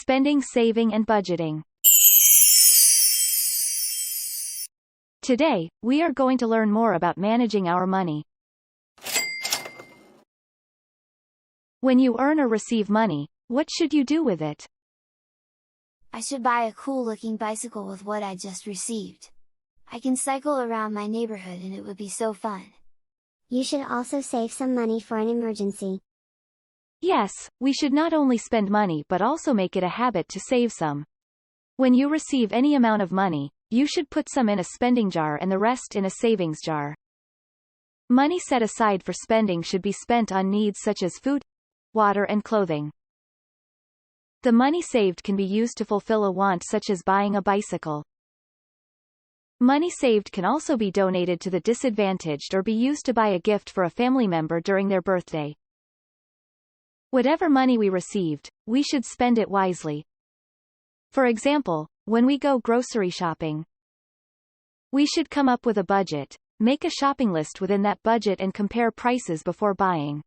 Spending, saving and budgeting. Today, we are going to learn more about managing our money. When you earn or receive money, what should you do with it? I should buy a cool-looking bicycle with what I just received. I can cycle around my neighborhood and it would be so fun. You should also save some money for an emergency. Yes, we should not only spend money but also make it a habit to save some. When you receive any amount of money, you should put some in a spending jar and the rest in a savings jar. Money set aside for spending should be spent on needs such as food, water and clothing. The money saved can be used to fulfill a want such as buying a bicycle. Money saved can also be donated to the disadvantaged or be used to buy a gift for a family member during their birthday. Whatever money we received, we should spend it wisely. For example, when we go grocery shopping, we should come up with a budget, make a shopping list within that budget and compare prices before buying.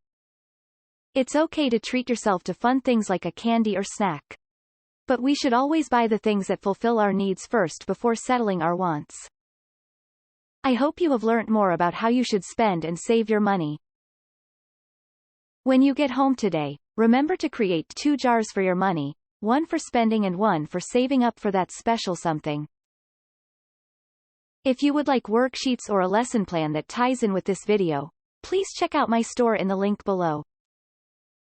It's okay to treat yourself to fun things like a candy or snack. But we should always buy the things that fulfill our needs first before settling our wants. I hope you have learnt more about how you should spend and save your money. When you get home today, remember to create 2 jars for your money, one for spending and one for saving up for that special something. If you would like worksheets or a lesson plan that ties in with this video, please check out my store in the link below.